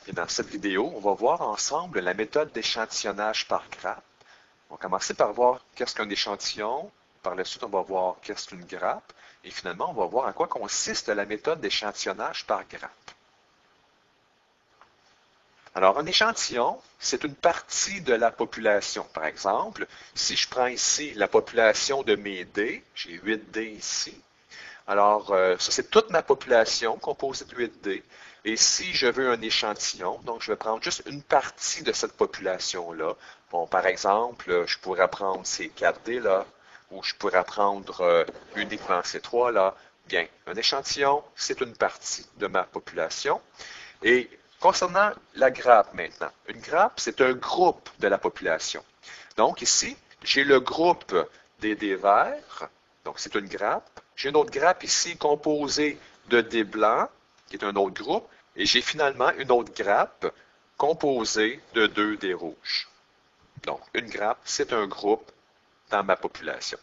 Et dans cette vidéo, on va voir ensemble la méthode d'échantillonnage par grappe. On va commencer par voir qu'est-ce qu'un échantillon. Par la suite, on va voir qu'est-ce qu'une grappe. Et finalement, on va voir en quoi consiste la méthode d'échantillonnage par grappe. Alors, un échantillon, c'est une partie de la population. Par exemple, si je prends ici la population de mes dés, j'ai 8 dés ici. Alors, ça, c'est toute ma population composée de 8 dés. Et si je veux un échantillon, donc je vais prendre juste une partie de cette population-là. Bon, par exemple, je pourrais prendre ces 4 dés-là, ou je pourrais prendre uniquement ces 3-là. Bien, un échantillon, c'est une partie de ma population. Et concernant la grappe maintenant, une grappe, c'est un groupe de la population. Donc ici, j'ai le groupe des dés verts, donc c'est une grappe. J'ai une autre grappe ici composée de dés blancs, qui est un autre groupe, et j'ai finalement une autre grappe composée de 2 dés rouges. Donc, une grappe, c'est un groupe dans ma population.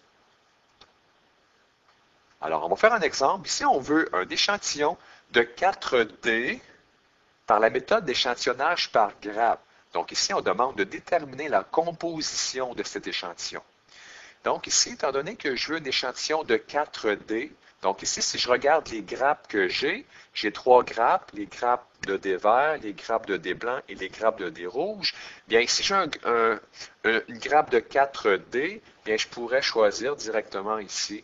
Alors, on va faire un exemple. Ici, on veut un échantillon de 4 dés par la méthode d'échantillonnage par grappe. Donc, ici, on demande de déterminer la composition de cet échantillon. Donc ici, étant donné que je veux un échantillon de 4 dés, donc ici, si je regarde les grappes que j'ai 3 grappes, les grappes de dés verts, les grappes de dés blancs et les grappes de dés rouges. Bien, si j'ai une grappe de 4 dés, bien, je pourrais choisir directement ici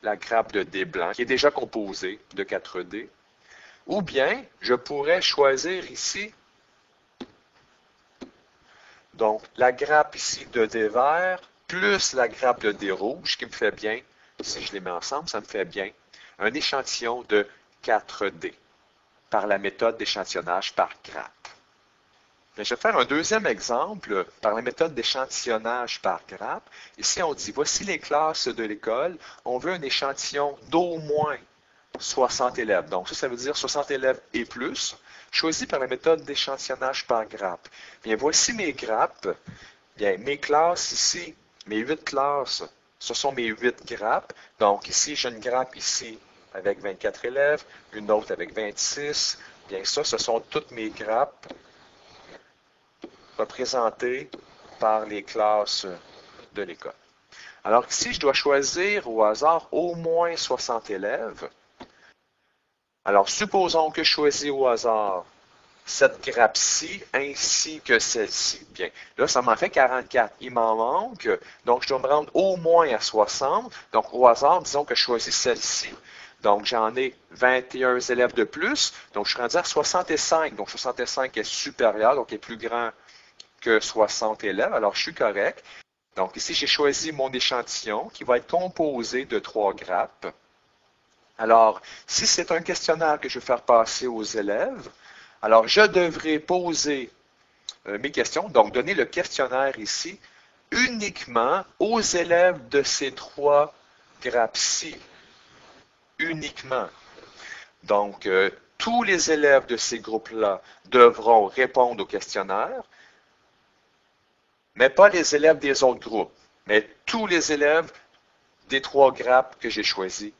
la grappe de dés blancs, qui est déjà composée de 4 dés. Ou bien, je pourrais choisir ici, donc, la grappe ici de dés verts, plus la grappe de dés rouges, qui me fait bien, si je les mets ensemble, ça me fait bien, un échantillon de 4 dés par la méthode d'échantillonnage par grappe. Je vais faire un deuxième exemple par la méthode d'échantillonnage par grappe. Ici, on dit, voici les classes de l'école. On veut un échantillon d'au moins 60 élèves. Donc, ça veut dire 60 élèves et plus, choisi par la méthode d'échantillonnage par grappe. Bien, voici mes grappes. Bien, mes classes ici, mes 8 classes, ce sont mes 8 grappes. Donc, ici, j'ai une grappe ici avec 24 élèves, une autre avec 26. Bien, ça, ce sont toutes mes grappes représentées par les classes de l'école. Alors, ici, je dois choisir au hasard au moins 60 élèves. Alors, supposons que je choisis au hasard cette grappe-ci ainsi que celle-ci. Bien, là, ça m'en fait 44. Il m'en manque, donc je dois me rendre au moins à 60. Donc, au hasard, disons que je choisis celle-ci. Donc, j'en ai 21 élèves de plus. Donc, je suis rendu à 65. Donc, 65 est supérieur, donc est plus grand que 60 élèves. Alors, je suis correct. Donc, ici, j'ai choisi mon échantillon qui va être composé de 3 grappes. Alors, si c'est un questionnaire que je veux faire passer aux élèves, alors je devrais poser mes questions, donc donner le questionnaire ici uniquement aux élèves de ces 3 grappes-ci. Uniquement. Donc, tous les élèves de ces groupes-là devront répondre au questionnaire, mais pas les élèves des autres groupes, mais tous les élèves des 3 grappes que j'ai choisis.